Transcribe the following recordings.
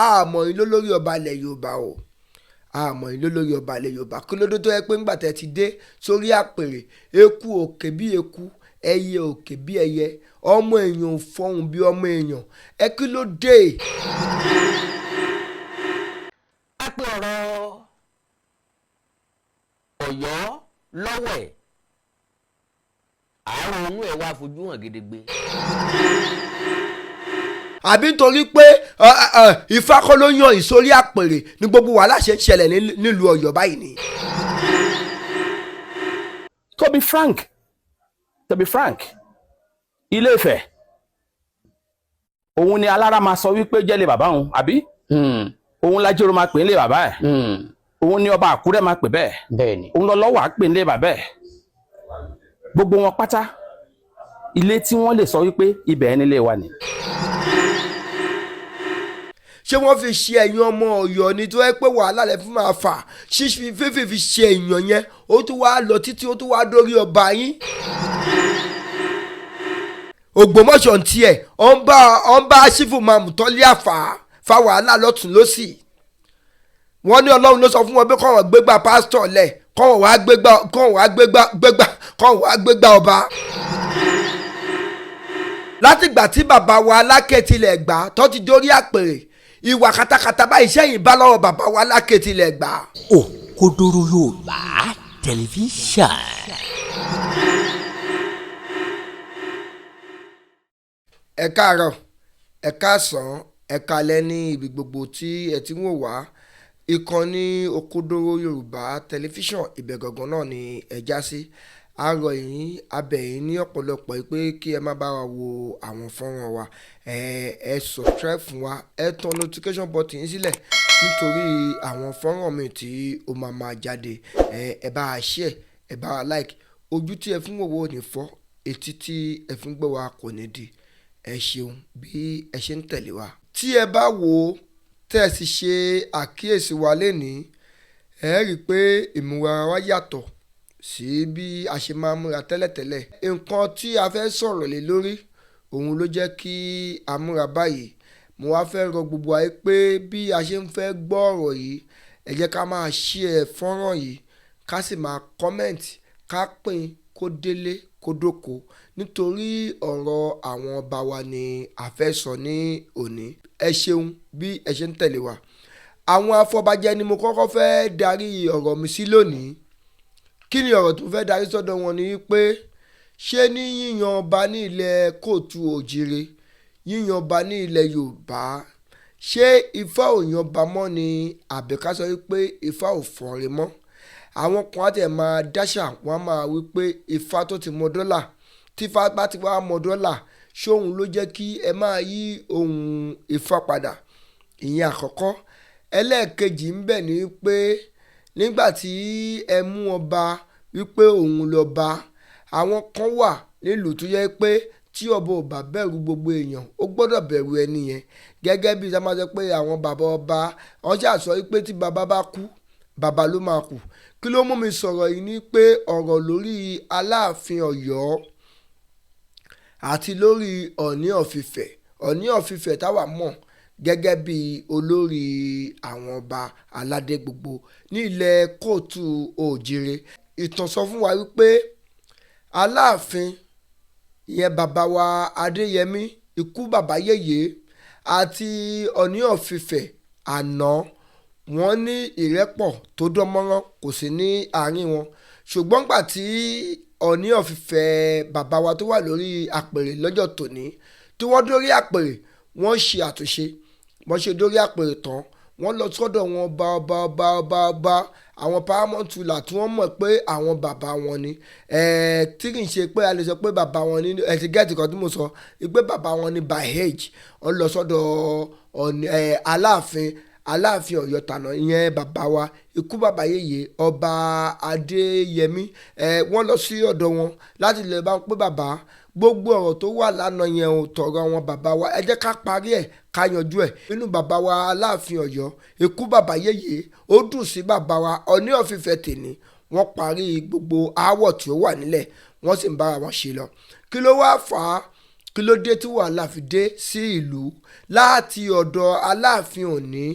àmọ́ yín lólórí ọba ilẹ̀ Yorùbá o àmọ́ yín lólórí ọba ilẹ̀ Yorùbá kí ló dé tó yẹ pé ńgbà tẹ́ ti dé sórí àpèrè eku òkè bí eku ẹyẹ òkè bí ẹyẹ ọmọ èèyàn fọhùn bí ọmọ èèyàn ẹ kí ló dé. a pè ọ̀rọ̀ Ọ̀yọ́ lọ́wọ́ ẹ̀ àárọ̀ ohun ẹ̀ wá fojú hàn gedegbe. àbí nítorí pé Ifá kọ́ ló yan ìsórí àpèrè ní gbogbo wàhálà ṣe ń ṣẹlẹ̀ nílùú Ọ̀yọ́ báyìí ni. To be frank Ilé Ifẹ̀ òun ni alára máa sọ wípé jẹ́lé bàbá òun àbí òun lájẹ́rò máa pè ń lé bàbá ẹ̀ òun ni ọba Àkúrẹ́ máa pè bẹ́ẹ̀ òun lọ́lọ́wà á pè ń lé bàbá ẹ̀ gbogbo wọn pátá ilé tí wọ́n lè sọ wípé ibẹ̀ nílé wa ni. ṣé wọ́n fi ṣe ẹ̀yin ọmọ Ọ̀yọ́ ni tó yẹ pé wàhálà lẹ fún máa fà fífi fi ṣe èèyàn yẹn ó tún wá lọ títí ó tún wá dórí ọba yín. Ògbómọ̀ṣọ́ ń tiẹ̀ ọ̀n bá sífù máàmù tọ́lé fa wàhálà lọ́tún lọ́sì. wọ́n ní Ọlọ́run ló sọ fún wọn pé kọ́wọ́n gbégbá pásítọ̀ lẹ̀ kọ́wọ́n wá gbégbá ọba. látìgbà tí bàbá wa Aláké tilẹ̀ gbà tó ti dórí àpèrè ìwà katakata báyìí sẹ́yìn bá lọ́wọ́ bàbá wa Aláké tilẹ̀ gbà. Òkodoro Yorùbá tẹlifíṣàn. ẹ káàárọ̀ ẹ káàsán ẹ kálẹ́ ní ibi gbogbo tí ẹ ti ń wò wá ìkànnì Òkodoro Yorùbá tẹlifíṣàn ibẹ̀ gangan náà ni ẹ já sí àárọ̀ yìí abẹ̀ yìí ní ọ̀pọ̀lọpọ̀ pé kí ẹ má bá wa wo àwọn fọ́nrán wa ẹ subscribe fún wa ẹ tan notification button yín sílẹ̀ nítorí àwọn fọ́nrán mi tí ó máa jáde ẹ bá a share ẹ bá a like ojú tí ẹ fún wòwò ò ní fọ́ etí tí ẹ fún gbọ́ wa kò ní di ẹ ṣeun bí ẹ ṣe ń tẹ̀lé wa. tí ẹ bá wò ó tẹ́ ẹ sì ṣe àkíyèsí wa lénìí ẹ rí i pé ìmúra wa yàtọ̀ sí bí a ṣe máa múra tẹ́lẹ̀tẹ́lẹ̀. nǹkan tí a fẹ́ sọ̀rọ̀ lé lórí òun ló jẹ́ kí a múra báyìí. mo wá fẹ́ rọ gbogbo ayé pé bí a ṣe ń fẹ́ gbọ́ ọ̀rọ̀ yìí ẹ jẹ́ ká máa share fọ́nrán yìí ká sì máa comment ká pín kó délé kó dóko nítorí ọ̀rọ̀ àwọn ọba wa ni a fẹ́ sọ ní òní. ẹ ṣeun bí ẹ ṣe ń tẹ̀lé wa. àwọn afọbajẹ ni mo kọ́kọ́ fẹ́ darí ọ̀rọ̀ mi sí lónìí. kí ni ọ̀rọ̀ tó fẹ́ darí sọ́dọ̀ wọn ni pé ṣé ní yíyan ọba ní ilẹ̀ kóòtù òjìrè yíyan ọba ní ilẹ̀ Yorùbá ṣé Ifá ò yan ọba mọ́ ni àbẹ̀ká sọ wípé Ifá ò fọ̀nre mọ́. àwọn kan á tẹ̀ máa dáṣà wọ́n á máa wí pé Ifá tó ti mọ dọ́là tí Ifá bá ti wá mọ dọ́là ṣóhun ló jẹ́ kí ẹ máa yí ohun Ifá padà. ìyẹn àkọ́kọ́. ẹlẹ́ẹ̀kejì ń bẹ ní pé nígbà tí ẹ mú ọba wípé òun lọ́ba àwọn kan wà nílùú tó yẹ pé tí ọba ò bá bẹ̀rù gbogbo èèyàn ó gbọ́dọ̀ bẹ̀rù ẹni yẹn gẹ́gẹ́ bí sá máa sọ pé àwọn bàbá ọba wọ́n ṣàṣọ wípé tí bàbá bá kú bàbá ló máa kù. kí ló mú mi sọ̀rọ̀ yìí ni pé ọ̀rọ̀ lórí Aláàfin Ọ̀yọ́ àti lórí Ọ̀ọ̀ni of Ifẹ̀ táwa mọ̀ gẹ́gẹ́ bí olórí àwọn ọba aládé gbogbo ní ilẹ̀ kóòtù òjìrè. ìtàn sọ fún wa wípé Aláàfin ìyẹn bàbá wa Adéyẹmí ikú bàbá yèyé àti Ọ̀ọ̀ni of Ifẹ̀ àná wọ́n ní ìrẹ́pọ̀ tó dánmọ́rán kò sí ní àárín wọn. ṣùgbọ́n gbà tí Ọ̀ọ̀ni of Ifẹ̀ bàbá wa tó wà lórí àpèrè lọ́jọ́ tòní tí wọ́n dórí àpèrè wọ́n ṣe àtúnṣe wọ́n ṣe dórí àpèrè tán wọ́n lọ sọ́dọ̀ wọn ọba àwọn paramount ruler tí wọ́n mọ̀ pé àwọn bàbá wọn ni tí kì í ṣe pé a lè sọ pé bàbá wọn ni ẹ ti gẹ́ẹ̀tì kan tí mo sọ pé bàbá wọn ni by age wọ́n lọ sọ́dọ̀ Aláàfin Ọ̀yọ́ tàná ìyẹn bàbá wa ikú bàbá yèyé ọba Adéyẹmí wọ́n lọ sí ọ̀dọ̀ wọn láti lè bá pé bàbá gbogbo ọ̀rọ̀ tó wà lánàá yẹn ò tọ̀rọ̀ wọn bàbá wa ẹ jẹ́ ká parí ẹ̀ ká yanjú ẹ̀. nínú bàbá wa Aláàfin Ọ̀yọ́ ikú bàbá yèyé ó dùn sí bàbá wa Ọ̀ọ̀ni of Ifẹ̀ tèní wọ́n parí gbogbo aáwọ̀ tí ó wà nílẹ̀ wọ́n sì ń bára wọn ṣe lọ. kí ló wá fà á kí ló dé tí wàhálà fi dé sí ìlú láti ọ̀dọ̀ Aláàfin òní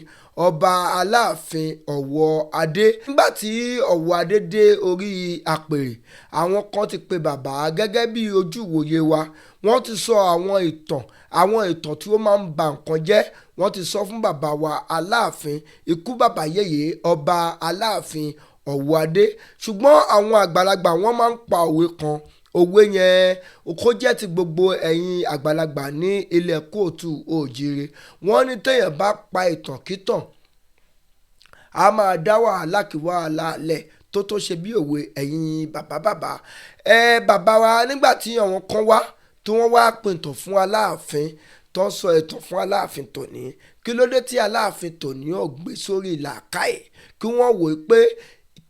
ọba Aláàfin Ọ̀wọ́adé. Nígbà tí Ọ̀wọ́adé dé orí àpèrè, àwọn kan ti pe bàbá gẹ́gẹ́ bí ojú ìwòye wa. Wọ́n ti sọ àwọn ìtàn tí ó máa ń ba nǹkan jẹ́. Wọ́n ti sọ fún bàbá wa Aláàfin, ikú bàbá yèyé ọba Aláàfin Ọ̀wọ́adé. Ṣùgbọ́n àwọn àgbàlagbà wọ́n máa ń pa òwe kan. Òwe yẹn kó jẹ́ ti gbogbo ẹ̀yin àgbàlagbà ní ilẹ̀ kóòtù òjìire. Wọ́n ní téèyàn bá pa ìtàn kítàn, a máa dá wàhálà kí wàhálà lẹ̀ tó ṣe bí òwe ẹ̀yin bàbá. Bàbá wa nígbà tí àwọn kan wá tí wọ́n wá pìntàn fún Aláàfin tó ń sọ ìtàn fún Aláàfin tòní, kí ló dé tí Aláàfin tòní ò gbé sórí làákàyè kí wọ́n wò pé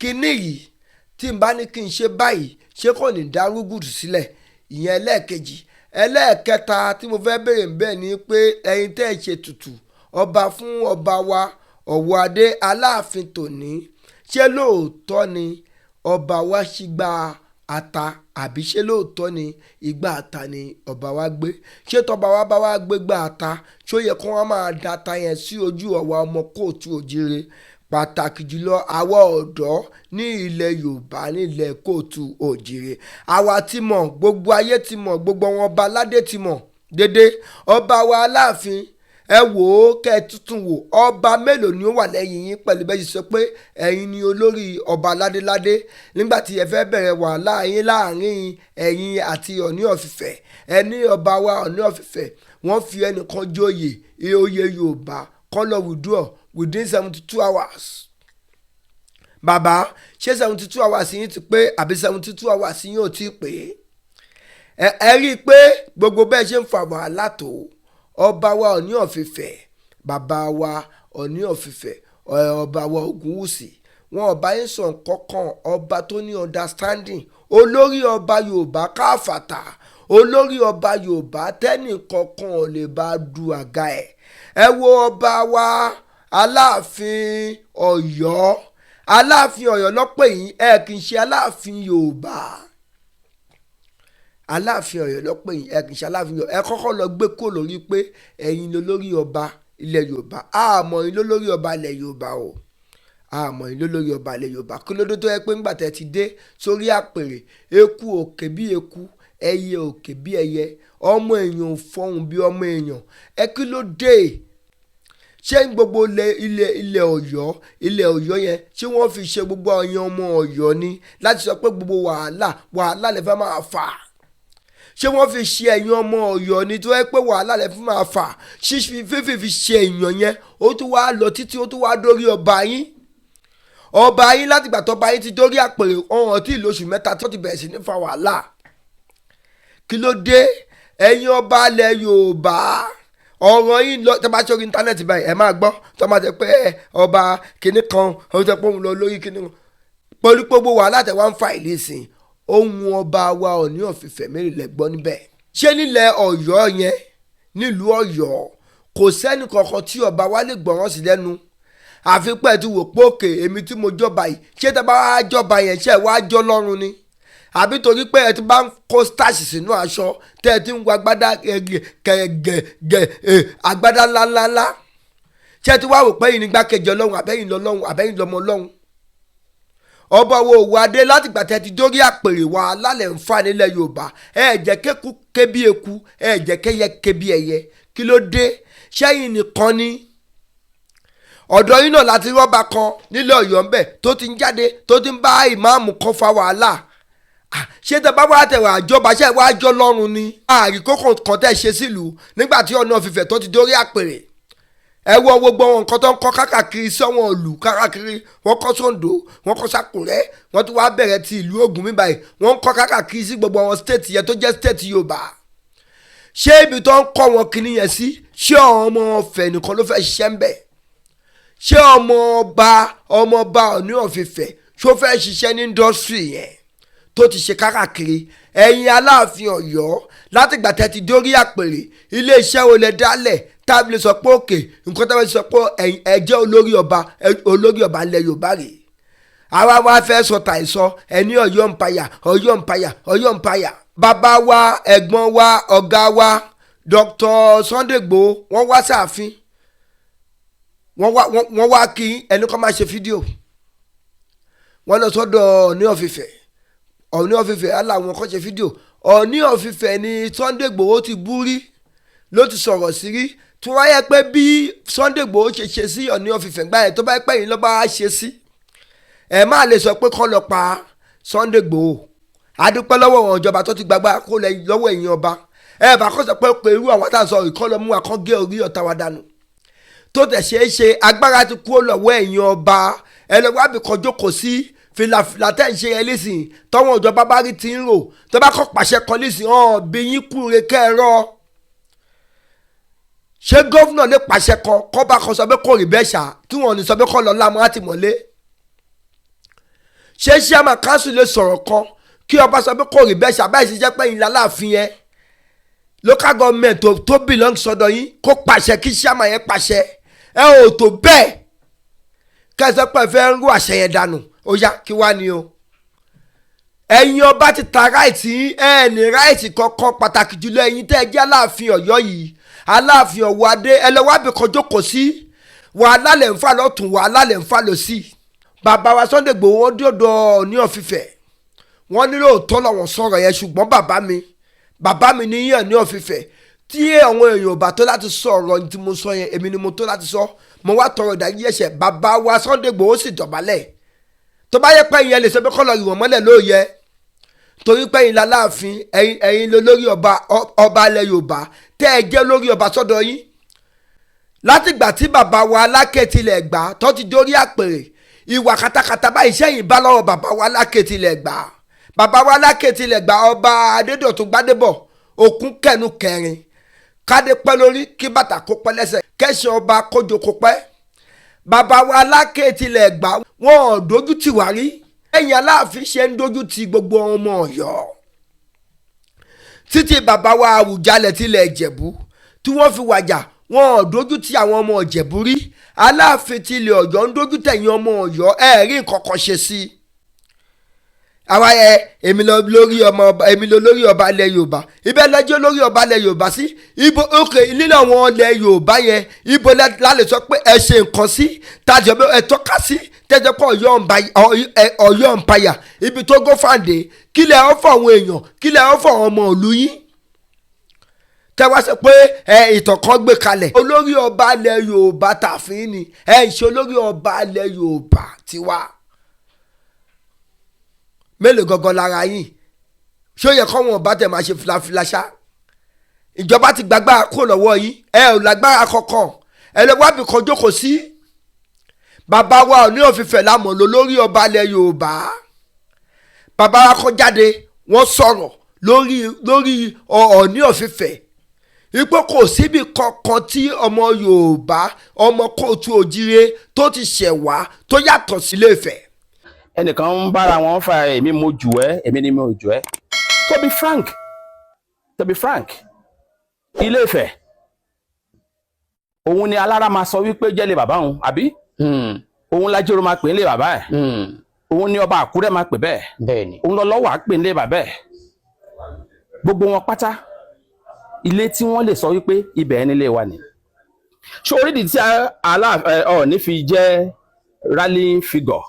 kíní yìí tí n bá ní kí n ṣe báyìí ṣé kò ní dá rúgùdù sílẹ̀? Ìyẹn ẹlẹ́ẹ̀kejì. Ẹlẹ́ẹ̀kẹta tí mo fẹ́ béèrè bẹ́ẹ̀ ni pé ẹ̀yin tẹ́ ẹ ṣe tutù ọba fún ọba wa Ọ̀wọ́adé Aláàfin tòní, ṣé lóòótọ́ ni ọba wa ṣígbà ata àbí ṣé lóòótọ́ ni ìgbà ata ni ọba wa gbé? Ṣé tọba wa bá wa gbé gbà ata ṣó yẹ kó wọ́n máa da ata yẹn sí ojú ọ̀wà ọmọ kóòtù òjìire, pàtàkì jùlọ àwa ọ̀dọ́ ní ilẹ̀ Yorùbá nílẹ̀ kóòtù òjìire? Àwa ti mọ̀, gbogbo ayé ti mọ̀, gbogbo wọn ọba aládé ti mọ̀ dédé. Ọba wa Aláàfin, ẹ wò ó kẹ́ ẹ tuntun wò, ọba mélòó ni ó wà lẹ́yìn yín pẹ̀lú bẹ́ẹ̀ sọ pé ẹ̀yin ni olórí ọba ládéládé? Nígbà tí ẹ fẹ́ bẹ̀rẹ̀ wàhálà yín láàrin ẹ̀yin àti Ọọ̀ni of Ifẹ̀, ẹni ọba wa Ọọ̀ni of Ifẹ̀ wọ́n fi ẹnìkan jóyè oyè Yorùbá kọ́ lọ withdraw within 72 hours. Bàbá, ṣé 72 hours yín ti pé àbí 72 hours yín ò tí ì pé? Ẹ rí i pé gbogbo bẹ́ẹ̀ ṣe ń fa wàhálà tó ọba wa Ọọ̀ni of Ifẹ̀, bàbá wa Ọọ̀ni of Ifẹ̀, ọba wa Ògúnwùsì, wọn ọba yín sọ nǹkan kan, ọba tó ní understanding, olórí ọba Yorùbá káfàtà, olórí ọba Yorùbá tẹ́nì kankan ò lè bá du àga ẹ̀. Ẹ wo ọba wa Aláàfin Ọ̀yọ́, Aláàfin Ọ̀yọ́ lọ́pọ̀ yìí, ẹ kì í ṣe Aláàfin Yorùbá. Aláàfin Ọ̀yọ́ lọ́pọ̀ yìí, ẹ kì í ṣe Aláàfin Yorùbá. Ẹ kọ́kọ́ lọ gbé kó lórí pé ẹ̀yin ló lórí ọba ilẹ̀ Yorùbá. Àmọ́ yín ló lórí ọba ilẹ̀ Yorùbá o. Àmọ́ yín ló lórí ọba ilẹ̀ Yorùbá. Kí ló dé tó yẹ pé ńgbà tẹ́ ti dé sórí àpèrè, eku òkè bí eku, ẹyẹ òkè bí ẹyẹ, ọmọ èèyàn ò fọhùn bí ọmọ èèyàn? Kí ló dé? Ṣé gbogbo ilẹ̀ Ọ̀yọ́ yẹn ṣé wọ́n fi ṣe gbogbo ọyàn ọmọ Ọ̀yọ́ ni láti sọ pé gbogbo wàhálà lè fẹ́ máa fà? Ṣé wọ́n fi ṣe ẹ̀yìn ọmọ Ọ̀yọ́ ni tó yẹ pé wàhálà lè fẹ́ máa fà? Fífi fi ṣe èèyàn yẹn ó tún wá lọ títí ó tún wá dórí ọba yín látìgbà tọ́ba yín ti dórí àpèrè ọ̀hún tí ìlú oṣù mẹ́ta tó ti bẹ̀rẹ̀ sí ní fa wàhálà. Kí ló dé? Ẹ̀yin ọba ilẹ̀ Yorùbá, ọ̀rọ̀ yìí lọ tẹ́ bá ṣe orí íńtánẹ́ẹ̀tì báyìí ẹ máa gbọ́ tó máa jẹ́ pé ọba kìnnì kan ó jẹ́ pé òun lọ lórí kìnnì kan pẹ̀lú gbogbo wàhálà tẹ́ wá ń fa ìlú ìsìn. Ohun ọba wa Ọọ̀ni of Ifẹ̀ mẹ́rin lẹ gbọ́ níbẹ̀. Ṣé nílẹ̀ Ọ̀yọ́ yẹn, nílùú Ọ̀yọ́, kò sẹ́ni kankan tí ọba wa lè gbọ́ràn sí lẹ́nu? Àfi pé ẹ ti wò pé òkè èmi tí mo jọba yìí, ṣé tẹ́ bá wá jọba yẹn ṣe wá jọ lọ́run ni? Àbí torí pé ẹ ti bá ń kó starch sínú aṣọ tẹ́ ẹ ti ń wo agbádá agbádá ńláńlá, ṣé ẹ ti wá wò pé yìí ní gbákejì Ọlọ́run àbẹ́yìn lọ́lọ́run àbẹ́yìn lọ́mọ Ọlọ́run? Ọba wo Owoade látìgbà tẹ́ ti dórí àpèrè wa lálẹ́ ń fà nílẹ̀ Yorùbá, ẹ jẹ́ kéku ké bí eku, ẹ jẹ́ kéyẹ ké bí ẹyẹ. Kí ló dé? Ṣẹ́yìn nìkan ni? Ọ̀dọ̀ yín náà láti rọ́bà kan nílẹ̀ Ọ̀yọ́ ń bẹ̀ tó ti ń jáde tó ti ń bá ìmáàmù kan fa wàhálà. Ṣé tẹ́ bá wá tẹ̀wọ̀ àjọba ṣe wá jọ lọ́run ni? Àríkókò kan tẹ́ ṣe sílùú nígbà tí Ọọ̀ni of Ifẹ̀ tó ti dórí àpèrè. Ẹ wọ gbogbo wọn nǹkan tó ń kọ́ káàkiri sọ́wọ́n ìlú káàkiri, wọ́n kọ́ sóńdó, wọ́n kọ́ sákùrẹ́, wọ́n tún wá bẹ̀rẹ̀ ti ìlú Ògùn mi báyìí, wọ́n ń kọ́ káàkiri sí gbogbo àwọn stéètì yẹn tó jẹ́ stéètì Yorùbá. Ṣé ibi tó ń kọ́ wọn kìíní yẹn sí, ṣé ọmọ Ifẹ̀ nìkan ló fẹ́ ṣiṣẹ́ ń bẹ̀? Ṣé ọmọ ọba Ọọ̀ni of Ifẹ̀ ṣó fẹ́ ṣiṣẹ́ ní indọ́sírì yẹn tó ti ṣe káàkiri? Ẹ̀yin Aláàfin Ọ̀yọ́ látìgbà tẹ́ ti dórí àpèrè, iléeṣẹ́ wo lẹ dálẹ̀ tábìlì sọ pé òkè nǹkan tábìlì sọ pé ẹ jẹ́ olórí ọba ilẹ̀ Yorùbá rè? Àwa wá fẹ́ sọ tàìsọ ẹni Ọ̀yọ́ empire. bàbá wa ẹ̀gbọ́n wa ọ̀gá wa Dr. Sunday Igboho wọ́n wá sáàfin wọ́n wá kí ẹni kan máa ṣe fídíò wọ́n lọ sọ́dọ̀ Ọọ̀ni of Ifẹ̀ Ọọ̀ni of Ifẹ̀ aláwọn kan ṣe fídíò Ọọ̀ni of Ifẹ̀ ni Sunday Igboho ti bú rí ló ti sọ̀rọ̀ sí rí tí wọ́n yẹ pé bí Sunday Igboho ṣe sí Ọọ̀ni of Ifẹ̀ gbá yẹn tó bá pẹ́ yín ló bá ṣe sí ẹ máa lè sọ pé kọ́ lọ pa Sunday Igboho adúpẹ́ lọ́wọ́ wọn ìjọba tó ti gbàgbá kó lọ́wọ́ ẹ̀yìn ọba ẹ bá kọ́ sọ pé irú àwọn tá à ń sọ ìkọ́ lọ mú wa kán gé orí ọ̀tá wa dànù tó tẹ̀ ṣeé ṣe agbára ti kú lọ́wọ́ ẹ̀yìn ọba ẹlẹ́wàá bí kan jókòó sí fìlàfìlà tẹ́ ń ṣe yẹn lísìn tọ́wọ́n ìjọba bá rí ti ń rò tó bá kọ́ pàṣẹ kan lísìn bí yín kúre kẹ́ẹ̀rọ ṣé gómìnà lè pàṣẹ kan kọ́ bá kan sọ pé kò rí bẹ́ẹ̀ ṣá kí wọ́n ní sọ pé kọ́ lọ lámú láti mọ̀lé ṣé chairman council lè sọ̀rọ̀ kan kí ọba sọ pé kò rí bẹ́ẹ̀ ṣá báyìí ṣe jẹ́ pé ìlà Aláàfin yẹn local government tó belong sọ́dọ̀ yín kó pàṣẹ kí chairman yẹn pàṣẹ ẹ ò tó bẹ́ẹ̀ kẹsàn pé fẹ́ ń rú àṣẹ yẹn dànù ó yá kí wá ni o ẹ̀yin ọba ti ta ráìtì ẹ ní ráìtì kankan pàtàkì jùlọ ẹ̀yin tẹ́ ẹ jẹ́ Aláàfin Ọ̀yọ́ yìí Aláàfin Ọ̀wọ́adé ẹlẹ́wàbí kan jókòó sí wàhálà lẹ̀ ń fà lọ́tún wàhálà lẹ̀ ń fà lọ́sì bàbá wa Sunday Igboho wọn dòdò Ọọ̀ni of Ifẹ̀ wọ́n nílò òótọ́ lọ́wọ́ sọ̀rọ̀ yẹn ṣùgbọ́n bàbá mi ní Ọọ̀ni of Ifẹ̀ tí àwọn èèyàn ò bá tó láti sọ ọ̀rọ̀ tí mo sọ yẹn èmi ni mo tó láti sọ mo wá tọrọ ìdájí ẹ̀ṣẹ̀ bàbá wa Sunday Igboho sì dọ̀bálẹ̀ tó bá yẹ pé ìyẹn lè sọ pé kọ́ lọ ìwọ̀n mọ́lẹ̀ ló yẹ torí pé ìyìn Aláàfin ẹ̀yin lórí ọba ilẹ̀ Yorùbá tẹ́ ẹ jẹ́ lórí ọba sọ́dọ̀ yín látìgbà tí bàbá wa Aláké tilẹ̀ gbà tó ti dórí àpèrè ìwà katakata báyìí sẹ́yìn bá lọ́wọ́ bàbá wa Aláké tilẹ̀ gbà bàbá wa Aláké tilẹ̀ gbà ọba Adédọ̀tun Gbádébọ̀ òkun kẹnu kẹrin kádé pẹ́ lórí kí bàtà kó pẹ́ lẹ́sẹ̀ kẹ́sì ọba kójó kó pẹ́ bàbá wa Aláké tilẹ̀ gbà wọn ò dojú tì wá rí ẹ̀yìn Aláàfin ṣe ń dojú ti gbogbo ọmọ Ọ̀yọ́ títí bàbá wa Àwùjalẹ̀ tilẹ̀ Ìjẹ̀bú tí wọ́n fi wàjà wọn ò dojú ti àwọn ọmọ Ìjẹ̀bú rí Aláàfin tilẹ̀ Ọ̀yọ́ ń dojú tẹ̀yìn ọmọ Ọ̀yọ́ ẹ̀rí nǹkan kan ṣe sí i àwa èmi lọ lórí ọba ilẹ̀ Yorùbá ibẹ̀ lọ́jọ́ lórí ọba ilẹ̀ Yorùbá sí ibo òkè lílẹ̀ àwọn ilẹ̀ Yorùbá yẹn ibo lálẹ́ sọ pé ẹ ṣe nǹkan sí tàjọ́ ẹ tọ́ka sí tẹ́jọ́ pé Ọ̀yọ́ Empire ibi tó gó fàǹdé kílẹ̀ ọ́ fọ àwọn èèyàn kílẹ̀ ọ́ fọ àwọn ọmọ ìlú yín tẹ́wá sọ pé ìtàn kan gbé kalẹ̀ olórí ọba ilẹ̀ Yorùbá tààfin ni ń ṣe olórí ọba ilẹ̀ Yorùbá tiwa mélòó gangan lára yín ṣó yẹ kọ́ wọn bá tẹ̀ máa ṣe filafila ṣá ìjọba ti gbàgbára kúrò lọ́wọ́ yín ẹ ò lágbára kankan ẹ lè wábì kan jókòó sí bàbá wa Ọọ̀ni of Ifẹ̀ lámọ̀ lórí ọba ilẹ̀ Yorùbá bàbá wa kọ́ jáde wọ́n sọ̀rọ̀ lórí Ọọ̀ni of Ifẹ̀ ipò kò síbi kankan tí ọmọ Yorùbá ọmọ kóòtù òjire tó ti ṣẹ̀ wá tó yàtọ̀ sí Ilé Ifẹ̀ ẹnìkan ń bára wọn fa èmi mo jù ẹ́ èmi ni mo jù ẹ́ to be frank Ilé Ifẹ̀ òun ni alára máa sọ wípé jẹ́lé bàbá òun àbí òun lájẹ́rò máa pè ń lé bàbá ẹ̀ òun ni ọba Àkúrẹ́ máa pè bẹ́ẹ̀ òun lọ́lọ́wọ́ á pè ń lé bàbá ẹ̀ gbogbo wọn pátá ilé tí wọ́n lè sọ wípé ibẹ̀ ẹ̀ nílé wa ni ṣé orídìí tí Ọọ̀ni fi jẹ́ rallying figure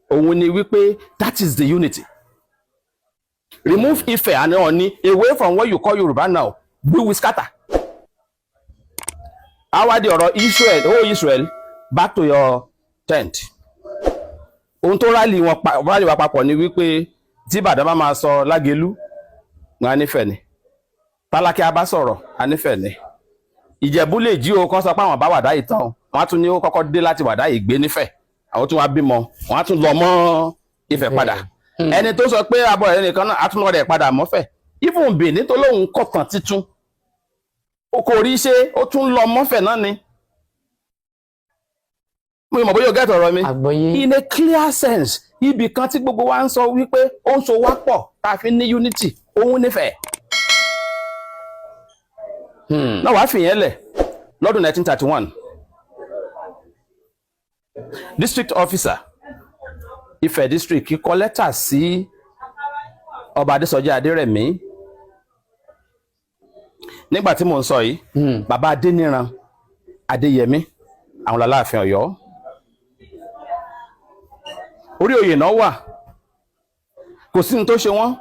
òun ni wípé that is the unity. Remove Ife and Ọọ̀ni away from what you call Yoruba now, we will scatter. Àwa di ọ̀rọ̀ Israel, Israel, back to your tent. Ohun tó rálì wa papọ̀ ni wípé tí Ìbàdàn bá máa sọ Lágelú, wọn á nífẹ̀ẹ́ ni. Tálákẹ́ a bá sọ̀rọ̀, a nífẹ̀ẹ́ ni. Ìjẹ̀bú lè jí o kan sọ pé àwọn bá Wàdá yìí tán, wọ́n á tún ní ó kọ́kọ́ dé láti Wàdá yìí gbé nífẹ̀ẹ́. Àwọn tún wá bímọ wọn á tún lọ mọ́ Ifẹ̀ padà ẹni tó sọ pé abọ rẹ nìkan náà á tún lọ rẹ padà mọ́fẹ̀ even Benin tó lóun kọ̀tàn títún kò rí ṣe ó tún lọ mọ́fẹ̀ náà ni mo mọ̀ bóyá o gẹ́tọ̀ ọ̀rọ̀ mi in a clear sense ibì kan tí gbogbo wa ń sọ wípé ó ń so wá pọ̀ tá a fi ní unity òun nífẹ̀ẹ́ náà wàá fìyẹn lẹ̀ lọ́dún 1931 district officer Ifẹ̀ district kọ lẹ́tà sí ọba Adésọjí Adérẹ̀mí nígbà tí mò ń sọ yìí bàbá Adéníran Adéyẹmí àwọn Aláàfin Ọ̀yọ́ orí oyè náà wà kò sí ní tó ṣe wọ́n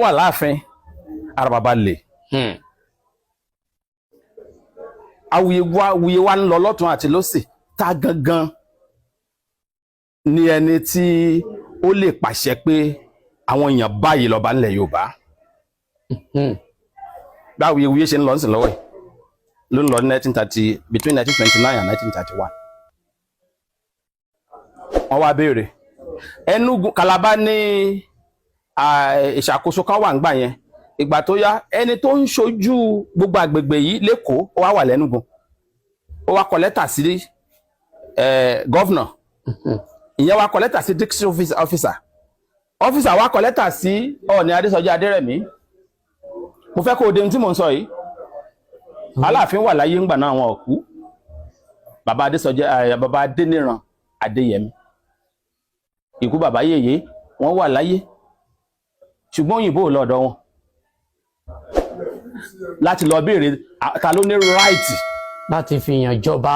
wà láàfin ara bàbá lè awuyewuye wa ń lọ lọ́tún àti lósì ta gangan ni ẹni tí ó lè pàṣẹ pé àwọn èèyàn báyìí lọ́ba ńlẹ̀ Yorùbá báwuyewuye ṣe ń lọ sí lọ́wọ́ yìí ló ń lọ ní 1930 between 1929 and 1931 wọ́n wá béèrè Enugu Calabar ní ìṣàkóso kan wà ń gbà yẹn ìgbà tó yá ẹni tó ń ṣojú gbogbo àgbègbè yìí lẹ́kọ̀ọ́ ó wá wà lẹ́nugu ó wá kọ lẹ́tà sí gọ́vnà ìyẹn wá kọ lẹ́tà sí district officer wá kọ lẹ́tà sí Ọọ̀ni Adésọjí Adérẹ̀mí mo fẹ́ kó o de ohun tí mò ń sọ yìí Aláàfin wà láyé ńgbà náà àwọn òkú bàbá Adéníran Adéyẹmí ikú bàbá yèyé wọ́n wà láyé ṣùgbọ́n òyìnbó lọ́dọ̀ wọn láti lọ béèrè ta ló ní ráìtì láti fi yàn jọba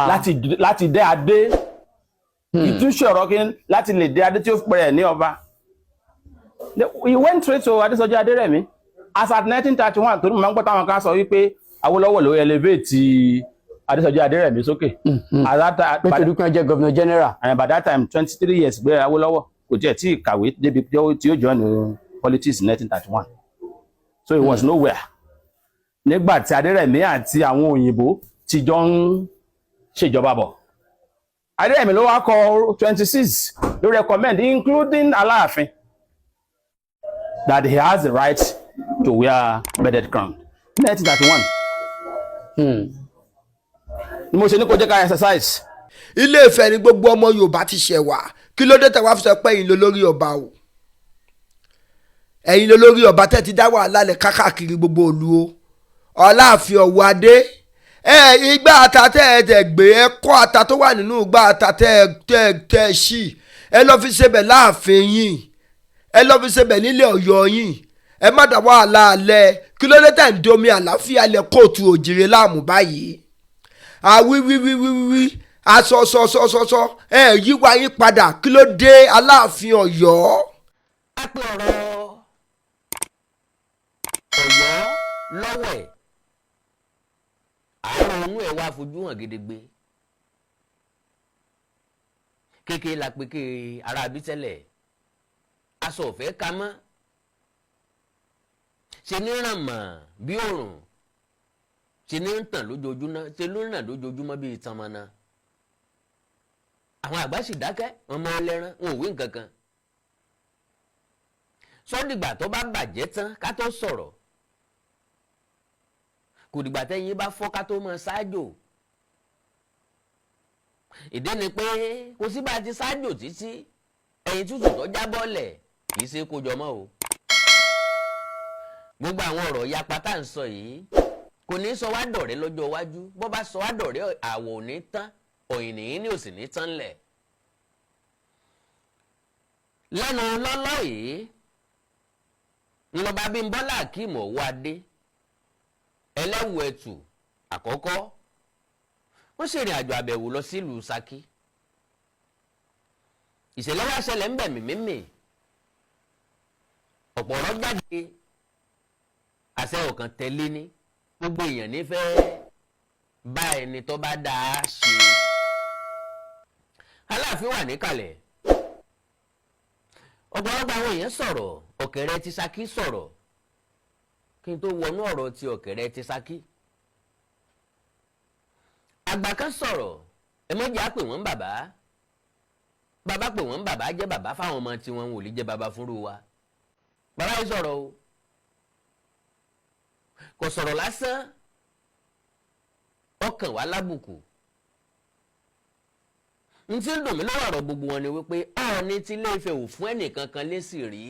láti dé adé ìtúnṣe ọ̀rọ̀ kí láti lè dé adé tí ó pẹ̀rẹ̀ ní ọba. He went straight to Adésọjí Adérẹ̀mí as at 1931 torí mo máa ń gbọ́ táwọn kan sọ wípé Awólọ́wọ̀ ló elevate Adésọjí Adérẹ̀mí sókè. Nítorí pé wọ́n jẹ́ governor general. And by that time 23 years gbé Awólọ́wọ̀ kò tiẹ̀ tí ì kàwé débi tí ó join politics in 1931 so he was nowhere. Nígbà tí Adérẹ̀mí àti àwọn òyìnbó ti jọ ń ṣèjọba bọ̀ Adérẹ̀mí ló wá kọ 26 ló recommend including Alaafin that he has the right to wear bedded crown 1931 ni mo ṣe ní kó jẹ́ ká exercise. Ilé Ifẹ̀ ni gbogbo ọmọ Yorùbá ti ṣẹ̀ wá kí ló dé tẹ̀wá fi sọ pé ẹ̀yin lolórí ọba o ẹ̀yin lolórí ọba tẹ́ ti dá wàhálà lẹ̀ káàkiri gbogbo ìlú o Ọláàfin Ọ̀wọ́adé igbá ata tẹ́ ẹ gbé ẹ kọ́ ata tó wà nínú igbá ata tẹ́ ẹ ṣì ẹ lọ́ fi ṣebẹ̀ láàfin yín ẹ lọ́ fi ṣebẹ̀ nílé Ọ̀yọ́ yín ẹ má dá wàhálà alẹ́ kí ló dé tẹ̀ ń domi àlàáfíà lẹ̀ kóòtù òjìrè láàmú báyìí àwíwíwíwíwí asọsọsọsọsọ yíwá yín padà kí ló dé Aláàfin Ọ̀yọ́. a pe ọ̀rọ̀ Ọ̀yọ́ lọ́wẹ̀ àárọ̀ ohun ẹ̀ wá fojú hàn gedegbe kékeré la pé ké ara bí tẹ́lẹ̀ aṣọ ọ̀fẹ́ ka mọ́ ṣe ní ràn mọ́ bí òrùn ṣe ní tàn lójoojúmọ́ ṣe ló ń ràn lójoojúmọ́ bíi ìtàn mọ́ná àwọn àgbà sì dákẹ́ wọn mọ ẹlẹ́ran wọn ò wí nǹkan kan sọ́dìgbà tó bá bàjẹ́ tán ká tó sọ̀rọ̀ kò dìgbà tẹ́yìn bá fọ́ ká tó mọ ṣáájò ìdí ni pé kò sí bá ti ṣáájò títí ẹ̀yìn tútù tó jábọ́lẹ̀ kì í ṣe kó jọmọ́ o gbogbo àwọn ọ̀rọ̀ yapa tá à ń sọ yìí kò ní sọ wá dọ̀rẹ́ lọ́jọ́ iwájú bó bá sọ wá dọ̀rẹ́ àwọ̀ ò ní tán òyìn nìyí ní òsì ní tán lẹ̀ lẹ́nu lọ́lọ́ yìí ńlọba Bímbọ́lá Akeem Owoade ẹlẹ́wù ẹ̀tù àkọ́kọ́ wọ́n ṣèrìn àjò àbẹ̀wò lọ sílùú Ṣakí ìṣẹ̀lẹ̀ wá ṣẹlẹ̀ ń bẹ̀ mímímì ọ̀pọ̀ ọ̀rọ̀ jáde àṣẹ ọ̀kan tẹ̀lé ní gbogbo èèyàn nífẹ̀ẹ́ bá ẹni tó bá dáa ṣe Aláàfin wà níkàlẹ̀ ọ̀pọ̀lọpọ̀ àwọn èèyàn sọ̀rọ̀ Ọ̀kẹ́rẹ́ ti Ṣakí sọ̀rọ̀ kí n tó wọnú ọ̀rọ̀ ti Ọ̀kẹ́rẹ́ ti Ṣakí àgbà kan sọ̀rọ̀ ẹ má jẹ́ á pè wọ́n bàbá bàbá pè wọ́n bàbá jẹ́ bàbá fáwọn ọmọ tí wọn ò lè jẹ́ bàbá fúnrú wa bàbá yìí sọ̀rọ̀ o kò sọ̀rọ̀ lásán ọkàn wà lábùkù n tí ń dùn mí lọ́wọ́ ọ̀rọ̀ gbogbo wọn ni wípé Ọọ̀ni tí Ilé Ifẹ̀ ò fún ẹnìkankan lésì rí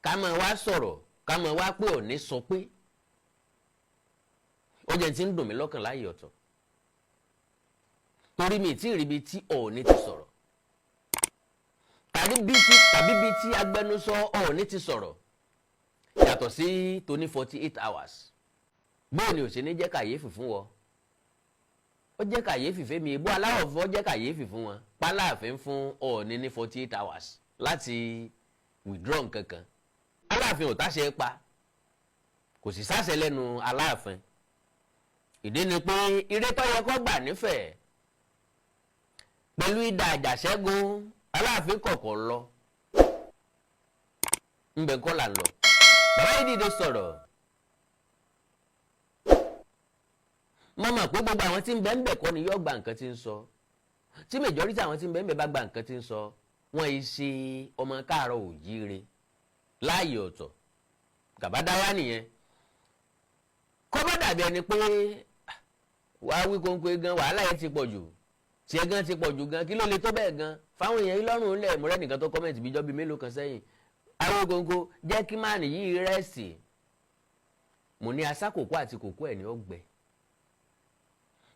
ká máa wá sọ̀rọ̀ ká máa wá pé Ọọ̀ni sọ pé ó jẹ́ tí ń dùn mí lọ́kàn láyé ọ̀tọ̀ torí mi tí ì ríbi tí Ọọ̀ni ti sọ̀rọ̀ tàbí bíi tí agbẹnusọ Ọọ̀ni ti sọ̀rọ̀ yàtọ̀ sí tóní 48 hours bóò ni ò ṣe ní jẹ́ kàyéfì fún wọn ó jẹ́ kàyéfì fẹ́mi ebó aláwọ̀ fún ọ jẹ́ kàyéfì fún wọn pálààfin fún Ọọ̀ni ní 48 hours láti withdraw nkankan Aláàfin ò táṣẹ pa kò sì sáṣẹ lẹ́nu Aláàfin ìdí ni pé ire tó yẹ kó gbà nífẹ̀ẹ́ pẹ̀lú idà àjàṣẹ́gun Aláàfin kọ̀kọ̀ lọ ńbẹ kọ́ là ń lọ bàbá yìí dìde sọ̀rọ̀ mo mọ̀ pé gbogbo àwọn tí ń bẹ ń bẹ kọ́ ni yóò gba nǹkan tí ń sọ tí majority àwọn tí ń bẹ ń bẹ bá gba nǹkan tí ń sọ wọ́n yìí ṣe ọmọ káàárọ̀ òjíire láàyè ọ̀tọ̀ gàbádáyà nìyẹn kọ́ bá dàbí ẹni pé wàá wí kóńkó gan wàhálà yẹn ti pọ̀ jù tiẹ̀ gan ti pọ̀ jù gan kí ló lè tó bẹ́ẹ̀ gan fáwọn èèyàn lọ́rùn ńlẹ̀ mọ́rẹ́ nìkan tó kọ́mẹ̀ntì bíjọ́ bíi mélòó kan sẹ́yìn àwọn kóńkó jẹ́ kí máàní yìí rẹ́sì mo ní asákòókò àti kòkó ẹ̀ ní ọgbẹ́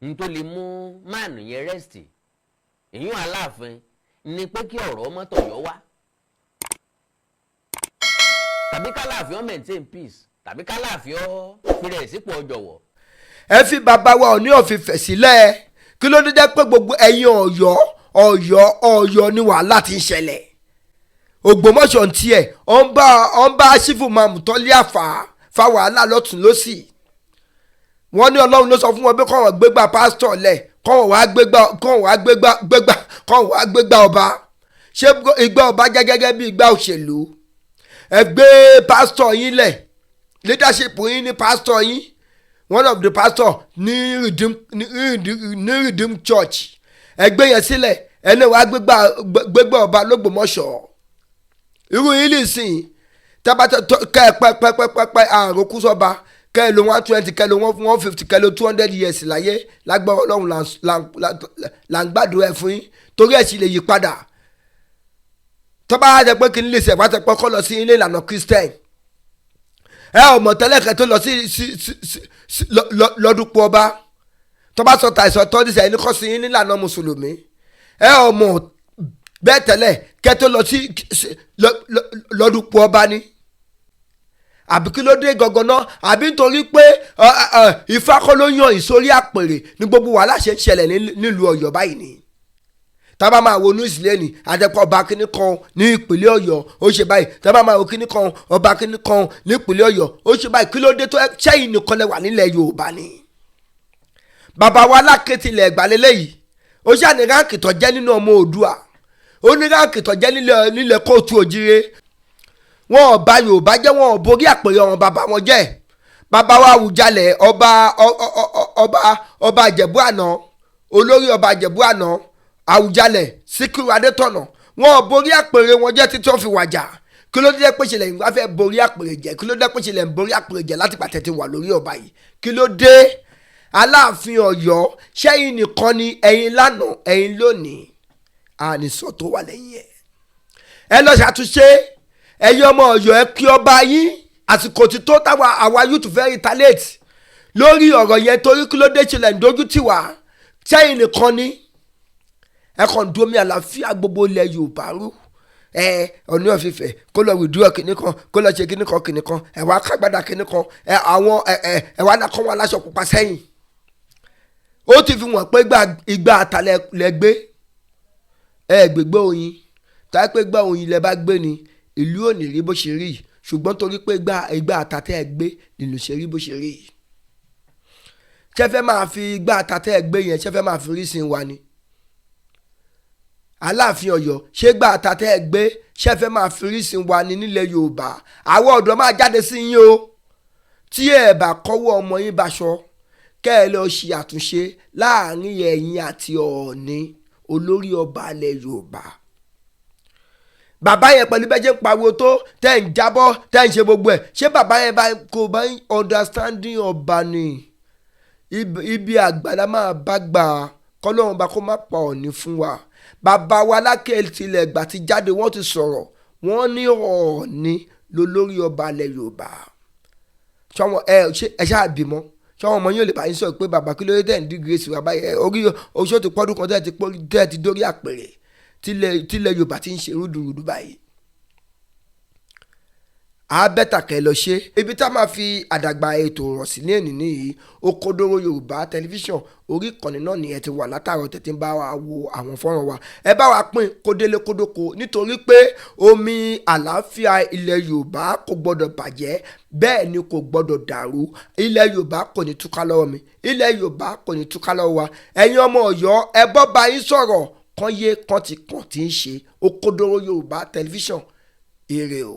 n tó lè mú máàní yẹn rẹ́sì èyí Aláàfin ni pé kí ọ̀rọ̀ mọ́tò yọ wá tàbí k'Aláàfin ó maintain peace tàbí k'Aláàfin ó fìrẹ̀ sípò ọjọ́wọ̀. ẹ fi bàbá wa Ọọ̀ni of Ifẹ̀ sílẹ̀ kí ló dé jẹ́ pé gbogbo ẹ̀yin Ọ̀yọ́ ni wàhálà ti ń ṣẹlẹ̀ Ògbómọ̀ṣọ́ ń tiẹ̀ ó ń bá sífù máàmù tọ́lé fa wàhálà lọ́tún lọ́sì wọ́n ní Ọlọ́run ló sọ fún wọn pé kọ́wọ́n gbégbá pásítọ̀ lẹ̀ kọ́wọ́n wá gbégbá ọba ṣé igbá ọba jẹ́ gẹ́gẹ́ bí igbá òṣèlú ẹ gbé pásítọ̀ yín lẹ̀ leadership yín ní pásítọ̀ yín one of the pastor ní Redeem Church ẹgbẹ́ yẹn sílẹ̀ ẹni wàá gbégbá ọba l'Ógbómọ̀ṣọ́ irú yín lè sìn tábàtà kẹ́ ẹ pẹ́pẹ́pẹ́pẹ́ àrùn kú sọ́ba kẹ́ ẹ lo 120 kẹ́ ẹ lo 150 kẹ́ ẹ lo 200 years láyé lágbára Ọlọ́run là ń gbàdúrà ẹ̀ fún yín torí ẹ̀ sì lè yí padà tọ́ba á jẹ pé kí n lè ṣe ìpàtẹ́pọ̀ kọ́ lọ sí ilé ìlànà Christian ẹ ò mọ̀ tẹ́lẹ̀ kẹ́ tó lọ sí lọ́dúnpọ̀ ọba tọ́ba sọ tàìsàn tọ́jú sẹ́yìn kọ́ sí nílànà mùsùlùmí ẹ ò mọ̀ bẹ́ẹ̀ tẹ́lẹ̀ kẹ́ tó lọ sí lọ́dúnpọ̀ ọba ni àbí kí ló dé gangan náà àbí nítorí pé Ifá kọ́ ló yàn ìsórí àpèrè ní gbogbo wàhálà ṣe ń ṣẹlẹ̀ nílùú Ọ̀yọ́ báyìí ni tábà máa wo news lẹ́nì àdẹ́pọ̀ ọba kínní kan ní ìpínlẹ̀ Ọ̀yọ́ ó ṣe báyìí tábà máa wo kínní kan ọba kínní kan ní ìpínlẹ̀ Ọ̀yọ́ ó ṣe báyìí kí ló dé tó ṣẹ́yìn nìkan lẹ wà nílẹ̀ Yorùbá ni. bàbá wa alákẹ́tì ilẹ̀ ìgbàlélẹ́ yìí ó ṣàní ráǹkì tó jẹ́ nínú ọmọ Oòduà ó ní ráǹkì tó jẹ́ nílẹ̀ kóòtù òjire wọn ò bà Yorùbá jẹ́ wọn ò borí àpèrè ọ̀run bàbá wọn jẹ́ bàbá wa Àwùjalẹ̀ ọba Ìjẹ̀bú àná olórí ọba Ìjẹ̀bú àná Àwùjalẹ̀ Síkírù Adétọ̀nà wọn ò borí àpèrè wọn jẹ́ títí wọ́n fi wàjà kí ló dé pé ṣẹlẹ̀ ìgbà fẹ́ borí àpèrè jẹ́ kí ló dé pé ṣẹlẹ̀ ń borí àpèrè jẹ́ láti pàtẹ́ ti wà lórí ọba yìí kí ló dé Aláàfin Ọ̀yọ́ ṣẹ́yìn nìkan ni ẹ̀yin lánàá ẹ̀yin lónìí àníṣọ tó wà lẹ́yìn ẹ lọ ṣàtúnṣe ẹ̀yin ọmọ Ọ̀yọ́ ẹ kí ọba yín àsìkò tí tó táwa àwa youth fẹ́ retaliate lórí ọ̀rọ̀ yẹn torí kí ló dé ṣẹlẹ̀ ń dojú tì wá ṣẹ́yìn nìkan ni ẹ kàn dúró mi àlàáfíà gbogbo ilẹ̀ Yorùbá rú Ọọ̀ni of Ifẹ̀ kó lọ withdraw kìnní kan kó lọ ṣe kìnní kan kìnní kan ẹ wá kágbádá kìnní kan àwọn ẹ wá nàkọ́ wọn aláṣọ pupa sẹ́yìn ó ti fi wọ́n pé ìgbà àtàlẹ̀ lẹ́gbẹ́ gbégbé oyin táyé pé gbà oyin lẹ bá gbé ni ìlú ò ní rí bó ṣe rí ṣùgbọ́n torí pé ìgbà àtàtẹ́ ẹ gbé nínú ṣe rí bó ṣe rí ṣẹ́fẹ́ máa fi ìgbà àtàtẹ́ ẹ gbé yẹn ṣẹ́fẹ́ máa fi rí sin wa ni Aláàfin Ọ̀yọ́ ṣé gbà àtàtẹ́ ẹ gbé ṣẹ́fẹ́ máa fi rí sin wa ni nílẹ̀ Yorùbá àwọn ọ̀dọ́ máa jáde sí yín o tí ẹ bá kọ́wọ́ ọmọ yín baṣọ kẹ́ ẹ lọ ṣe àtúnṣe láàrin ẹ̀yin àti Ọọ̀ni olórí ọba ilẹ̀ Yorùbá bàbá yẹn pẹ̀lú bẹ́jẹ̀ ń pariwo tó tẹ́ ń jábọ́ tẹ́ ń ṣe gbogbo ẹ̀ ṣé bàbá yẹn kò bá understanding ọba ni ibi àgbàlá máa bá gbà kọ́lọ́run bá kó má pa Ọọ̀ni fún wa bàbá wa lákẹ́ tilẹ̀ gbà ti jáde wọ́n ti sọ̀rọ̀ wọ́n ní Ọọ̀ni lólórí ọba ilẹ̀ Yorùbá ẹ ṣáà bímọ ṣáwọn ọmọ yóò lè bá yín sọ pé bàbá kí ló dé tẹ̀ ń dí grace bàbá yẹn orí oṣù tó pọ́dún kan tẹ́ ti dórí àpèrè tílẹ̀ Yorùbá ti ń ṣe rúdurùdu báyìí abẹ́tàkẹ́ lọ ṣe ibi tá a máa fi àdàgbà ètò rọ̀ sí ní ènìní yìí Òkodoro Yorùbá tẹlifíṣàn orí ìkànnì náà ni ẹ ti wà látàárọ̀ tẹ̀tí ń bá wa wo àwọn fọ́nrán wa ẹ bá wa pín kódélé kódóko nítorí pé omi àlàáfíà ilẹ̀ Yorùbá kò gbọ́dọ̀ bàjẹ́ bẹ́ẹ̀ ni kò gbọ́dọ̀ dàrú ilẹ̀ Yorùbá kò ní túká lọ́wọ́ mi ilẹ̀ Yorùbá kò ní túká lọ́wọ́ wa ẹ̀yin ọmọ Ọ̀yọ́ ẹ bọ́ bá yín sọ̀rọ̀ kan yé kan ti ń ṣe Òkodoro Yorùbá tẹlifíṣàn èrè o.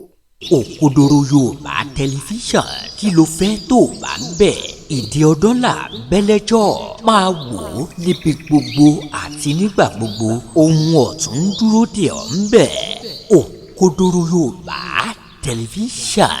Òkodoro Yorùbá tẹlifíṣàn kí ló fẹ́ tó bá ń bẹ̀ èdè ọdún là bẹ́lẹ́jọ́ máa wò ó níbi gbogbo àti nígbà gbogbo ohun ọ̀tún dúró dè ọ́ ń bẹ̀ Òkodoro Yorùbá tẹlifíṣàn.